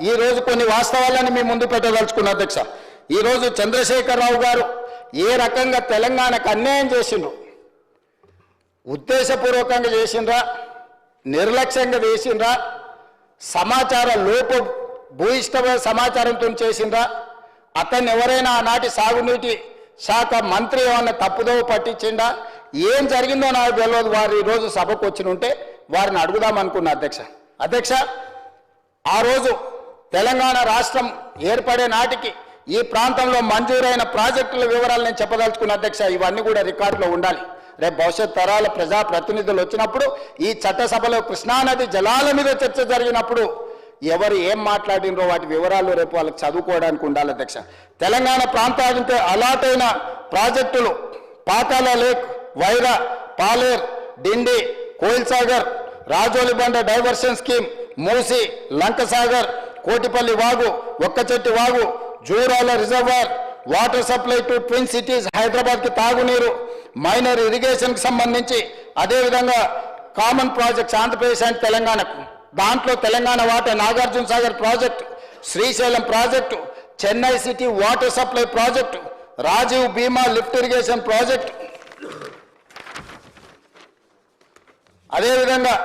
ఈరోజు కొన్ని వాస్తవాలను మీ ముందు పెట్టదలుచుకున్న అధ్యక్ష. ఈరోజు చంద్రశేఖరరావు గారు ఏ రకంగా తెలంగాణకు అన్యాయం చేసిండ్రు, ఉద్దేశపూర్వకంగా చేసిండ్రా, నిర్లక్ష్యంగా చేసిండ్రా, సమాచార లోప భూయిష్టమైన సమాచారంతో చేసిండ్రా, అతన్ని ఎవరైనా ఆనాటి సాగునీటి శాఖ మంత్రి ఏమన్నా తప్పుదోవ పట్టించిండా, ఏం జరిగిందో నాకు తెలియదు. వారు ఈరోజు సభకు వచ్చిన ఉంటే వారిని అడుగుదామనుకున్న అధ్యక్ష. ఆ రోజు తెలంగాణ రాష్ట్రం ఏర్పడే నాటికి ఈ ప్రాంతంలో మంజూరైన ప్రాజెక్టుల వివరాలు నేను చెప్పదలుచుకున్న అధ్యక్ష. ఇవన్నీ కూడా రికార్డులో ఉండాలి. రేపు భవిష్యత్ తరాల ప్రజాప్రతినిధులు వచ్చినప్పుడు ఈ చట్టసభలో కృష్ణానది జలాల మీద చర్చ జరిగినప్పుడు ఎవరు ఏం మాట్లాడినరో వాటి వివరాలు రేపు వాళ్ళకి చదువుకోవడానికి ఉండాలి అధ్యక్ష. తెలంగాణ ప్రాంతానికి అలాట్ అయిన ప్రాజెక్టులు పాతాల లేక్, వైరా, పాలేర్, డిండి, కోయిల్ సాగర్, రాజోలిబండ డైవర్షన్ స్కీమ్, మూసి, లంకసాగర్, కోటిపల్లి వాగు, ఒక్కచెట్టి వాగు, Jurala reservoir, water supply to twin cities హైదరాబాద్కి తాగునీరు, మైనర్ ఇరిగేషన్కి సంబంధించి, అదేవిధంగా కామన్ ప్రాజెక్ట్స్ ఆంధ్రప్రదేశ్ అండ్ తెలంగాణకు, దాంట్లో తెలంగాణ వాటా Nagarjuna Sagar project, Srisailam project, Chennai city water supply project, Rajiv Bhima lift irrigation project, అదేవిధంగా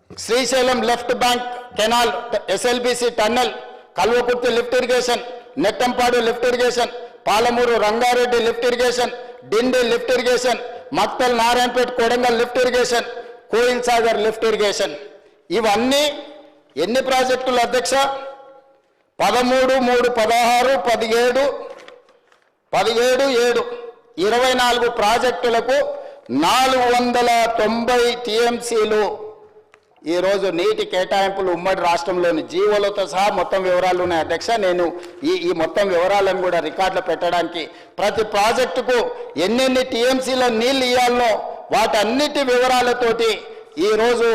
Srisailam left bank canal, SLBC tunnel, Kalwakurthy lift irrigation, Nettempadu lift irrigation, Palamuru Rangareddy lift irrigation, Dindi lift irrigation, Makthal Narayanpet Kodangal lift irrigation, Koil Sagar lift irrigation. ఇవన్నీ ఎన్ని ప్రాజెక్టులు అధ్యక్ష? 13, 3, 16, 17, 7 24 ప్రాజెక్టులకు 490 టీఎంసీలు ఈరోజు నీటి కేటాయింపులు ఉమ్మడి రాష్ట్రంలోని జీవోలతో సహా మొత్తం వివరాలు ఉన్నాయి అధ్యక్ష. నేను ఈ మొత్తం వివరాలను కూడా రికార్డులో పెట్టడానికి, ప్రతి ప్రాజెక్టుకు ఎన్నెన్ని టీఎంసీల నీళ్ళు ఇవ్వాలనో వాటన్నిటి వివరాలతోటి ఈరోజు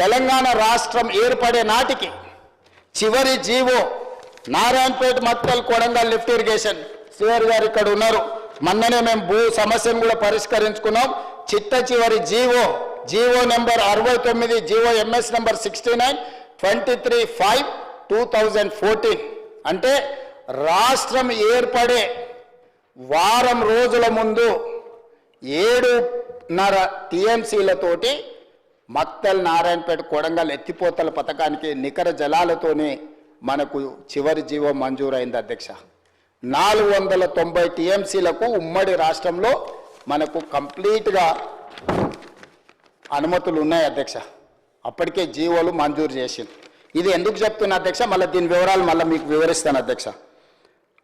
తెలంగాణ రాష్ట్రం ఏర్పడే నాటికి చివరి GO Narayanpet, Makthal, Kodangal lift irrigation. శ్రీవారి గారు ఇక్కడ ఉన్నారు. మొన్ననే మేము భూ సమస్యను కూడా పరిష్కరించుకున్నాం. చిట్ట చివరి GO number 69, GO MS number 69, 23/5/2014. అంటే రాష్ట్రం ఏర్పడే వారం రోజుల ముందు 7.5 టీఎంసీలతోటి మక్తల్, నారాయణపేట, కొడంగల్ ఎత్తిపోతల పథకానికి నికర జలాలతోనే మనకు చివరి జీవో మంజూరైంది అధ్యక్ష. 490 టీఎంసీలకు ఉమ్మడి రాష్ట్రంలో మనకు కంప్లీట్గా అనుమతులు ఉన్నాయి అధ్యక్ష. అప్పటికే జీవోలు మంజూరు చేసింది. ఇది ఎందుకు చెప్తున్నా అధ్యక్ష, మళ్ళీ దీని వివరాలు మళ్ళీ మీకు వివరిస్తాను అధ్యక్ష.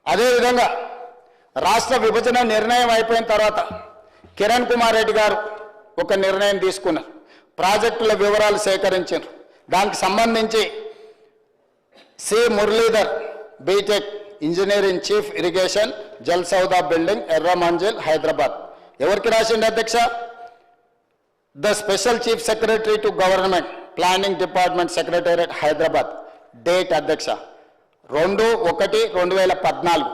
అదేవిధంగా రాష్ట్ర విభజన నిర్ణయం అయిపోయిన తర్వాత కిరణ్ కుమార్ రెడ్డి గారు ఒక నిర్ణయం తీసుకున్నారు. ప్రాజెక్టుల వివరాలు సేకరించారు. దానికి సంబంధించి C Muralidhar BTech, engineering, chief irrigation, Jal Soudha building, Erramanzil, Hyderabad. ఎవరికి రాసిండి అధ్యక్ష? The special chief secretary to government planning department, secretariat, Hyderabad. Date అధ్యక్ష 2/1/2014,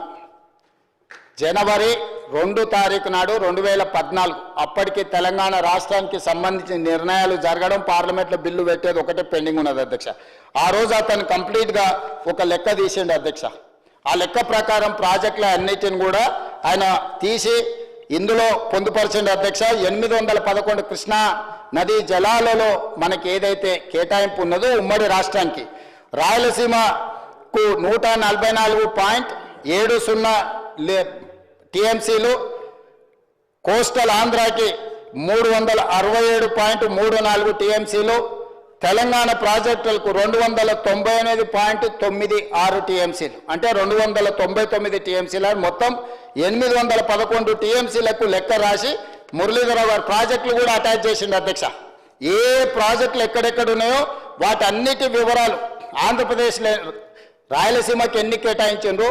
జనవరి 2 తారీఖు నాడు 2014. అప్పటికి తెలంగాణ రాష్ట్రానికి సంబంధించిన నిర్ణయాలు జరగడం, పార్లమెంట్లో బిల్లు పెట్టేది ఒకటే పెండింగ్ ఉన్నది అధ్యక్ష. ఆ రోజు అతను కంప్లీట్గా ఒక లెక్క తీసిండు అధ్యక్ష. ఆ లెక్క ప్రకారం ప్రాజెక్టుల అన్నిటిని కూడా ఆయన తీసి ఇందులో పొందుపరిచిండు అధ్యక్ష. 811 కృష్ణా నదీ జలాలలో మనకి ఏదైతే కేటాయింపు ఉన్నదో ఉమ్మడి రాష్ట్రానికి, రాయలసీమకు 144.70 టీఎంసీలు, కోస్టల్ ఆంధ్రాకి 367.34 టీఎంసీలు, తెలంగాణ ప్రాజెక్టులకు 298.96 టీఎంసీలు, అంటే 299 టీఎంసీలు, మొత్తం 811 టీఎంసీలకు లెక్క రాసి మురళీధరరావు గారు ప్రాజెక్టులు కూడా అటాచ్ చేసిండు అధ్యక్ష. ఏ ప్రాజెక్టులు ఎక్కడెక్కడ ఉన్నాయో వాటన్నిటి వివరాలు, ఆంధ్రప్రదేశ్లో రాయలసీమకి ఎన్ని కేటాయించిండ్రు,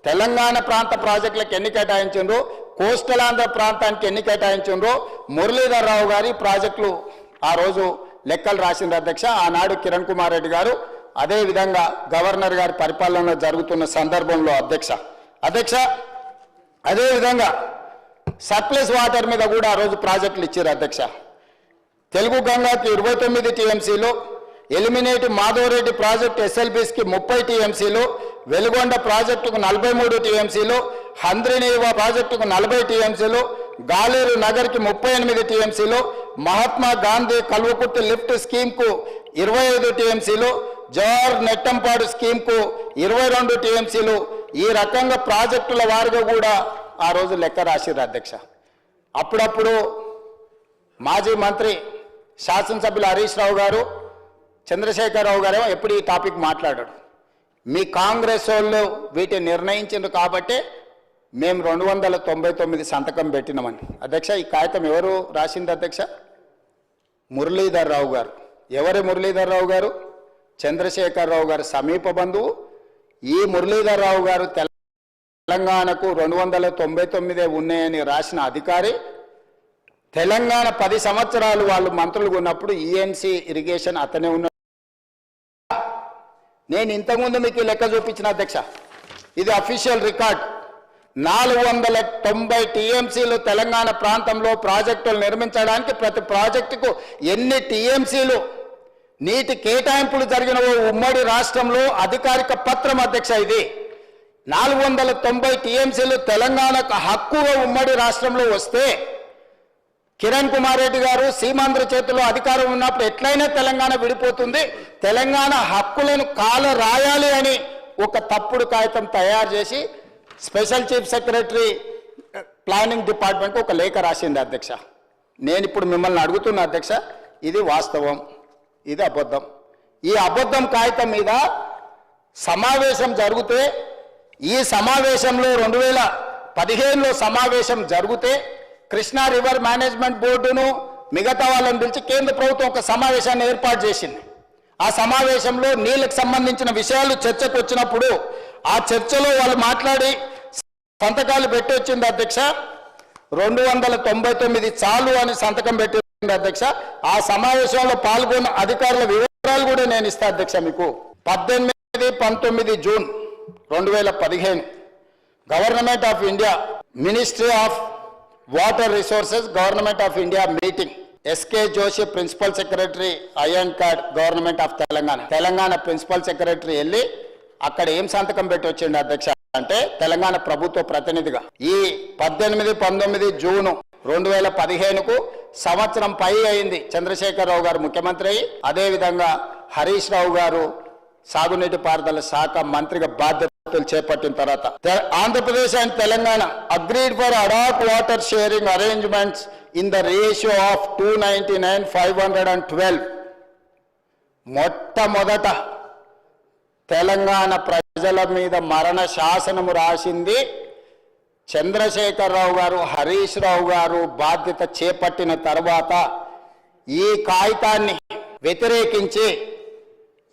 తెలంగాణ ప్రాంత ప్రాజెక్టులకు ఎన్ని కేటాయించిండ్రు, కోస్టల్ ఆంధ్ర ప్రాంతానికి ఎన్ని కేటాయించిండ్రు, మురళీధరరావు గారి ప్రాజెక్టులు ఆ రోజు లెక్కలు రాసిండ్రు అధ్యక్ష. ఆనాడు కిరణ్ కుమార్ రెడ్డి గారు, అదేవిధంగా గవర్నర్ గారి పరిపాలన జరుగుతున్న సందర్భంలో అధ్యక్ష. అదేవిధంగా సర్ప్లస్ వాటర్ మీద కూడా ఆ రోజు ప్రాజెక్టులు ఇచ్చారు అధ్యక్ష. తెలుగు గంగాకి 29 టీఎంసీలు, ఎలిమినేటి మాధవరెడ్డి ప్రాజెక్టు ఎస్ఎల్బీస్కి 30 టీఎంసీలు, వెలుగొండ ప్రాజెక్టుకు 43 టీఎంసీలు, హంద్రినీవా ప్రాజెక్టుకు 40 టీఎంసీలు, గాలేరు నగర్కి 38 టీఎంసీలు, మహాత్మా గాంధీ కల్వకుర్తి లిఫ్ట్ స్కీమ్కు 25 టీఎంసీలు, జవహర్ నెట్టంపాడు స్కీమ్కు 22 టీఎంసీలు, ఈ రకంగా ప్రాజెక్టుల వారిగా కూడా ఆ రోజు లెక్క రాసిర్రు అధ్యక్ష. అప్పుడప్పుడు మాజీ మంత్రి శాసనసభ్యులు హరీష్ రావు గారు, చంద్రశేఖరరావు గారు ఎప్పుడు ఈ టాపిక్ మాట్లాడాడు. మీ కాంగ్రెస్ వాళ్ళు వీటిని నిర్ణయించారు కాబట్టి మేము 299 సంతకం పెట్టినామని. అధ్యక్ష, ఈ కాగితం ఎవరు రాసింది అధ్యక్ష? మురళీధర్ రావు గారు. ఎవరి మురళీధర్ రావు గారు? చంద్రశేఖరరావు గారు సమీప బంధువు. ఈ మురళీధర్ రావు గారు తెలంగాణకు 299 ఉన్నాయని రాసిన అధికారి. తెలంగాణ 10 సంవత్సరాలు వాళ్ళు మంత్రులుగా ఉన్నప్పుడు ఈఎన్సీ ఇరిగేషన్ అతనే ఉన్నాడు. నేను ఇంతకుముందు మీకు లెక్క చూపించిన అధ్యక్ష, ఇది అఫీషియల్ రికార్డ్. 490 టీఎంసీలు తెలంగాణ ప్రాంతంలో ప్రాజెక్టులు నిర్మించడానికి ప్రతి ప్రాజెక్టుకు ఎన్ని టీఎంసీలు నీటి కేటాయింపులు జరిగిన ఉమ్మడి రాష్ట్రంలో అధికారిక పత్రం అధ్యక్ష. ఇది 490 టీఎంసీలు తెలంగాణకు హక్కుగా ఉమ్మడి రాష్ట్రంలో వస్తే కిరణ్ కుమార్ రెడ్డి గారు సీమాంధ్ర చేతిలో అధికారం ఉన్నప్పుడు ఎట్లయినా తెలంగాణ విడిపోతుంది, తెలంగాణ హక్కులను కాల రాయాలి అని ఒక తప్పుడు కాగితం తయారు చేసి స్పెషల్ చీఫ్ సెక్రటరీ ప్లానింగ్ డిపార్ట్మెంట్కి ఒక లేఖ రాసింది అధ్యక్ష. నేను ఇప్పుడు మిమ్మల్ని అడుగుతున్నా అధ్యక్ష, ఇది వాస్తవం, ఇది అబద్ధం. ఈ అబద్ధం కాగితం మీద సమావేశం జరిగితే, ఈ సమావేశంలో 2015లో సమావేశం జరిగితే కృష్ణా రివర్ మేనేజ్మెంట్ బోర్డును మిగతా వాళ్ళని పిలిచి కేంద్ర ప్రభుత్వం ఒక సమావేశాన్ని ఏర్పాటు చేసింది. ఆ సమావేశంలో నీళ్ళకు సంబంధించిన విషయాలు చర్చకు వచ్చినప్పుడు ఆ చర్చలో వాళ్ళు మాట్లాడి సంతకాలు పెట్టి వచ్చింది అధ్యక్ష. 299 చాలు అని సంతకం పెట్టింది అధ్యక్ష. ఆ సమావేశంలో పాల్గొన్న అధికారుల వివరాలు కూడా నేను ఇస్తా అధ్యక్ష మీకు. 18-19 June 2015 government of India, ministry of water resources, government of India meeting. SK Joshi principal secretary, I and కార్డ్, government of Telangana. Telangana principal secretary వెళ్ళి అక్కడ ఏం సంతకం పెట్టి వచ్చిండు అధ్యక్ష అంటే, తెలంగాణ ప్రభుత్వ ప్రతినిధిగా ఈ 18-19 జూన్ 2015కు సంవత్సరం పై అయింది చంద్రశేఖరరావు గారు ముఖ్యమంత్రి అయ్యి. అదేవిధంగా హరీష్ రావు గారు సాగునీటి పారుదల శాఖ మంత్రిగా బాధ్యతలు చేపట్టిన తర్వాత Andhra Pradesh and Telangana agreed for ad hoc water sharing arrangements in the ratio of 299:512. మొట్టమొదట తెలంగాణ ప్రజల మీద మరణ శాసనము రాసింది చంద్రశేఖరరావు గారు, హరీష్ రావు గారు బాధ్యత చేపట్టిన తర్వాత. ఈ కాగితాన్ని వ్యతిరేకించి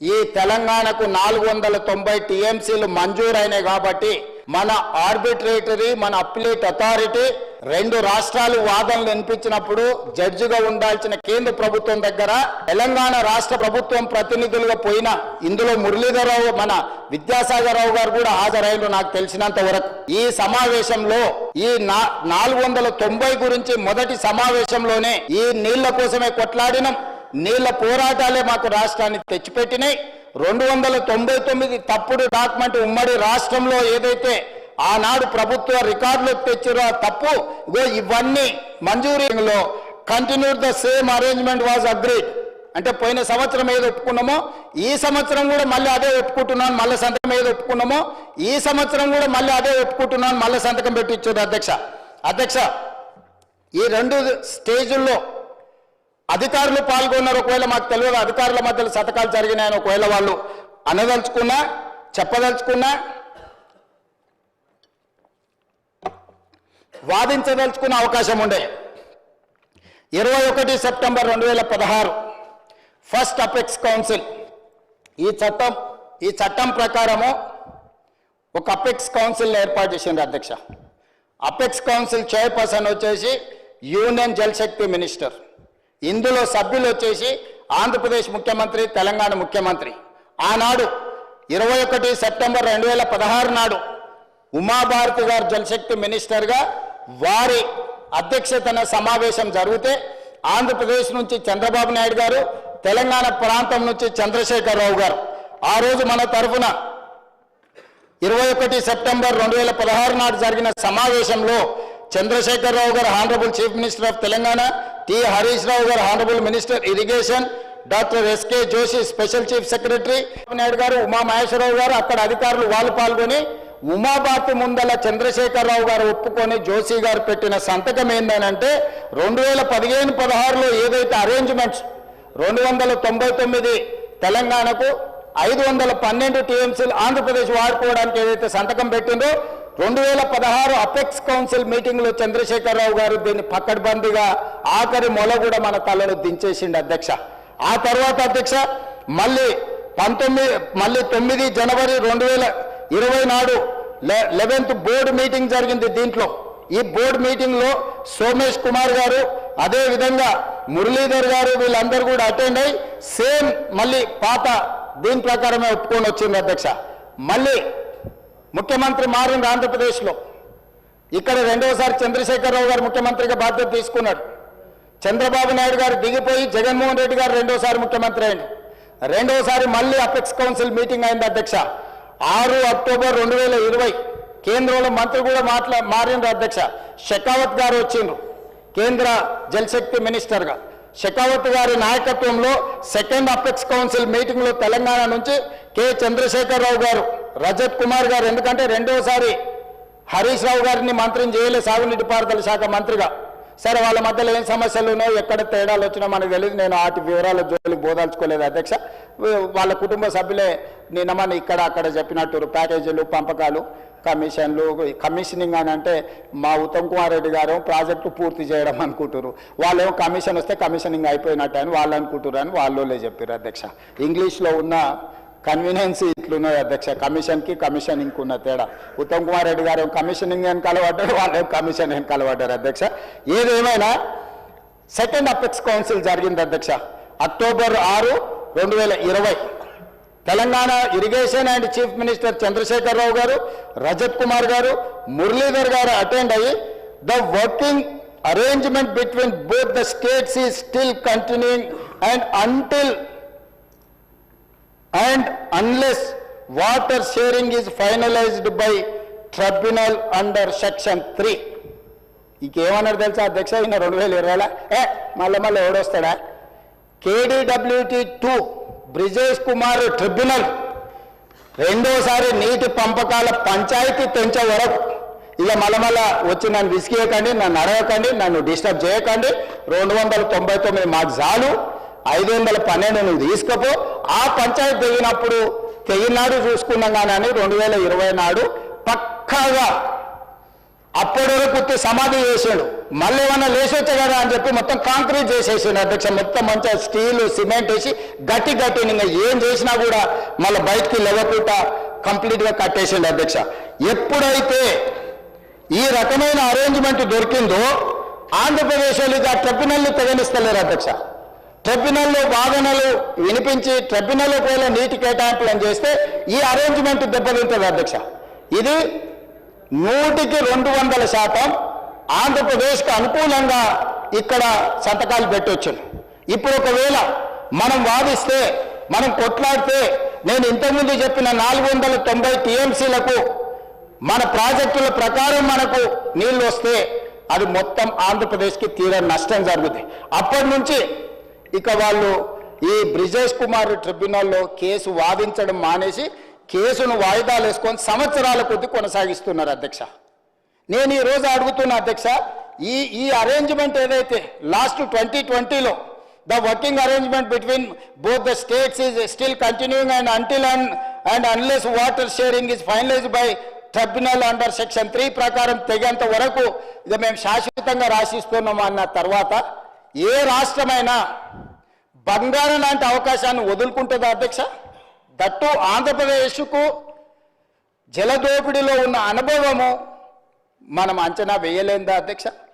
ఈ తెలంగాణకు 490 టీఎంసీలు మంజూరైనాయి కాబట్టి మన ఆర్బిట్రేటరీ, మన అప్పిలేట్ అథారిటీ 2 రాష్ట్రాలు వాదనలు వినిపించినప్పుడు జడ్జిగా ఉండాల్సిన కేంద్ర ప్రభుత్వం దగ్గర తెలంగాణ రాష్ట్ర ప్రభుత్వం ప్రతినిధులుగా పోయిన ఇందులో మురళీధర్ రావు, మన విద్యాసాగర్ రావు గారు కూడా హాజరైన నాకు తెలిసినంత వరకు. ఈ సమావేశంలో ఈ 490 గురించి మొదటి సమావేశంలోనే ఈ నీళ్ల కోసమే కొట్లాడినం, నీళ్ల పోరాటాలే మాకు రాష్ట్రాన్ని తెచ్చిపెట్టినాయి. 299 తప్పుడు డాక్యుమెంట్ ఉమ్మడి రాష్ట్రంలో ఏదైతే ఆనాడు ప్రభుత్వ రికార్డులకు తెచ్చారో ఆ తప్పు, ఇవన్నీ మంజూరీలో continue the same arrangement was agreed. అంటే పోయిన సంవత్సరం ఏదో ఒప్పుకున్నామో ఈ సంవత్సరం కూడా మళ్ళీ అదే ఒప్పుకుంటున్నాను, మళ్ళీ సంతకం ఏదో ఒప్పుకున్నామో ఈ సంవత్సరం కూడా మళ్ళీ అదే ఒప్పుకుంటున్నాను, మళ్ళీ సంతకం పెట్టి ఇచ్చారు అధ్యక్ష. ఈ 2 స్టేజుల్లో అధికారులు పాల్గొన్నారు. ఒకవేళ మాకు తెలియదు అధికారుల మధ్యలో సంతకాలు జరిగినాయని ఒకవేళ వాళ్ళు అనదలుచుకున్నా, చెప్పదలుచుకున్నా, వాదించదలుచుకున్న అవకాశం ఉండే. 21 సెప్టెంబర్ 2016 ఫస్ట్ అపెక్స్ కౌన్సిల్ ఈ చట్టం ప్రకారము ఒక అపెక్స్ కౌన్సిల్ ఏర్పాటు చేసింది అధ్యక్ష. అపెక్స్ కౌన్సిల్ చైర్పర్సన్ వచ్చేసి యూనియన్ జల్ శక్తి మినిస్టర్. ఇందులో సభ్యులు వచ్చేసి ఆంధ్రప్రదేశ్ ముఖ్యమంత్రి, తెలంగాణ ముఖ్యమంత్రి. ఆనాడు 21 సెప్టెంబర్ 2016 నాడు ఉమాభారతి గారు జలశక్తి మినిస్టర్గా వారి అధ్యక్షతన సమావేశం జరిగితే ఆంధ్రప్రదేశ్ నుంచి చంద్రబాబు నాయుడు గారు, తెలంగాణ ప్రాంతం నుంచి చంద్రశేఖరరావు గారు ఆ రోజు మన తరఫున 21 సెప్టెంబర్ 2016 నాడు జరిగిన సమావేశంలో Chandrasekhar Rao garu honourable chief minister of Telangana, T Harish Rao garu honourable minister irrigation, doctor SK Joshi special chief secretary, Naidu garu, Uma Maheswararao గారు, అక్కడ అధికారులు వాళ్ళు పాల్గొని ఉమాబాతి ముందల చంద్రశేఖరరావు గారు ఒప్పుకొని జోషి గారు పెట్టిన సంతకం ఏందనంటే 2015-16లో ఏదైతే అరేంజ్మెంట్స్ 299 తెలంగాణకు 512 టీఎంసీలు ఆంధ్రప్రదేశ్ వాడుకోవడానికి ఏదైతే సంతకం పెట్టిందో 2016 అపెక్స్ కౌన్సిల్ మీటింగ్లో చంద్రశేఖరరావు గారు దీన్ని పక్కడ్బందీగా ఆఖరి మొల కూడా మన తలను దించేసిండు అధ్యక్ష. ఆ తర్వాత అధ్యక్ష మళ్ళీ 9 జనవరి 2020 నాడు 11th బోర్డు మీటింగ్ జరిగింది. దీంట్లో ఈ బోర్డు మీటింగ్లో సోమేష్ కుమార్ గారు, అదే విధంగా మురళీధర్ గారు వీళ్ళందరూ కూడా అటెండ్ అయ్యి సేమ్ మళ్ళీ పాత దీని ప్రకారమే ఒప్పుకొని వచ్చింది అధ్యక్ష. మళ్ళీ ముఖ్యమంత్రి మారింది ఆంధ్రప్రదేశ్లో. ఇక్కడ రెండోసారి చంద్రశేఖరరావు గారు ముఖ్యమంత్రిగా బాధ్యత తీసుకున్నాడు. చంద్రబాబు నాయుడు గారు దిగిపోయి జగన్మోహన్ రెడ్డి గారు రెండోసారి ముఖ్యమంత్రి అయింది. రెండోసారి మళ్ళీ అపెక్స్ కౌన్సిల్ మీటింగ్ అయింది అధ్యక్ష. 6 అక్టోబర్ 2020 కేంద్రంలో మంత్రి కూడా మారిండ్రు అధ్యక్ష. షెకావత్ గారు వచ్చిండ్రు కేంద్ర జలశక్తి మినిస్టర్గా. షెకావత్ గారి నాయకత్వంలో సెకండ్ అపెక్స్ కౌన్సిల్ మీటింగ్లో తెలంగాణ నుంచి కె చంద్రశేఖరరావు గారు, రజత్ కుమార్ గారు, ఎందుకంటే రెండోసారి హరీష్ రావు గారిని మంత్రిని చేయలే సాగునీటి పారుదల శాఖ మంత్రిగా. సరే వాళ్ళ మధ్యలో ఏం సమస్యలు ఉన్నాయో ఎక్కడ తేడాలు వచ్చినా మనకు తెలియదు. నేను వాటి వివరాల జోలికి బోదాల్చుకోలేదు అధ్యక్ష. వాళ్ళ కుటుంబ సభ్యులే నిన్నమని ఇక్కడ అక్కడ చెప్పినట్టు ప్యాకేజీలు, పంపకాలు, కమిషన్లు, కమిషనింగ్ అని అంటే మా ఉత్తమ్ కుమార్ రెడ్డి గారు ప్రాజెక్టు పూర్తి చేయడం అనుకుంటారు. వాళ్ళేమో కమిషన్ వస్తే కమిషనింగ్ అయిపోయినట్టు అని వాళ్ళు అనుకుంటారు అని వాళ్ళే చెప్పారు అధ్యక్ష. ఇంగ్లీష్లో ఉన్న కన్వీనియన్స్ ఇట్లున్నది అధ్యక్ష. కమిషన్కి కమిషనింగ్కి ఉన్న తేడా. ఉత్తమ్ కుమార్ రెడ్డి గారు కమిషనింగ్ అని కలవడ్డారు, వాళ్ళేమో కమిషన్ అని కలవడ్డారు అధ్యక్ష. ఏదేమైనా సెకండ్ అపెక్స్ కౌన్సిల్ జరిగింది అధ్యక్ష. October 6, 2020 Telangana irrigation and chief minister Chandrasekhar Rao garu, Rajat Kumar garu, Muralidhar garu attend అయ్యి the working arrangement between both the states is still continuing and unless water sharing is finalized by tribunal under section 3. ఇంకేమన్నారు తెలుసా అధ్యక్ష? ఈయన 2020 మళ్ళీ ఎవడొస్తాడా? KDWT2 బ్రిజేష్ కుమార్ ట్రిబ్యునల్ రెండోసారి నీటి పంపకాల పంచాయతీ తెంచే వరకు ఇక మళ్ళా వచ్చి నన్ను విసిగేయకండి, నన్ను అడగకండి, నన్ను డిస్టర్బ్ చేయకండి. 299 మాకు చాలు, 512 నువ్వు తీసుకపో. ఆ పంచాయతీ తెగినప్పుడు తెగినాడు చూసుకున్నాం కానీ 2020 నాడు పక్కాగా అప్పటి వరకు సమాధి చేసాడు. మళ్ళీ ఏమన్నా లేచొచ్చా కదా అని చెప్పి మొత్తం కాంక్రీట్ చేసేసాడు అధ్యక్ష. మొత్తం మంచిగా స్టీల్, సిమెంట్ వేసి గట్టి ఇంకా ఏం చేసినా కూడా మళ్ళీ బయటికి లేవకుండా కంప్లీట్గా కట్టేసాడు అధ్యక్ష. ఎప్పుడైతే ఈ రకమైన అరేంజ్మెంట్ దొరికిందో ఆంధ్రప్రదేశ్ వాళ్ళు ఆ ట్రిబ్యునల్ని తెగనిస్తలేరు అధ్యక్ష. ట్రిబ్యునల్లో వాదనలు వినిపించి ట్రిబ్యునల్ పోలే నీటి కేటాయింపులను చేస్తే ఈ అరేంజ్మెంట్ దెబ్బతింటుంది అధ్యక్ష. ఇది 100% ఆంధ్రప్రదేశ్కి అనుకూలంగా ఇక్కడ సంతకాలు పెట్టవచ్చు. ఇప్పుడు ఒకవేళ మనం వాదిస్తే, మనం కొట్లాడితే, నేను ఇంతకుముందు చెప్పిన 490 టీఎంసీలకు మన ప్రాజెక్టుల ప్రకారం మనకు నీళ్లు వస్తే అది మొత్తం ఆంధ్రప్రదేశ్కి తీరని నష్టం జరుగుతుంది. అప్పటి నుంచి ఇక వాళ్ళు ఈ బ్రిజేష్ కుమార్ ట్రిబ్యునల్లో కేసు వాదించడం మానేసి కేసును వాయిదాలు వేసుకొని సంవత్సరాల కొద్ది కొనసాగిస్తున్నారు అధ్యక్ష. నేను ఈరోజు అడుగుతున్నా అధ్యక్ష, ఈ అరేంజ్మెంట్ ఏదైతే లాస్ట్ 2020లో the working arrangement between both the states is still continuing and until and unless water sharing is finalised by tribunal under section 3 ప్రకారం తెగేంత వరకు ఇక మేము శాశ్వతంగా రాసిస్తున్నాము అన్న తర్వాత ఏ రాష్ట్రమైనా బంగారం లాంటి అవకాశాన్ని వదులుకుంటుందా అధ్యక్ష? దట్టు ఆంధ్రప్రదేశ్కు జలదోపిడిలో ఉన్న అనుభవము మనం అంచనా వేయలేదా అధ్యక్ష?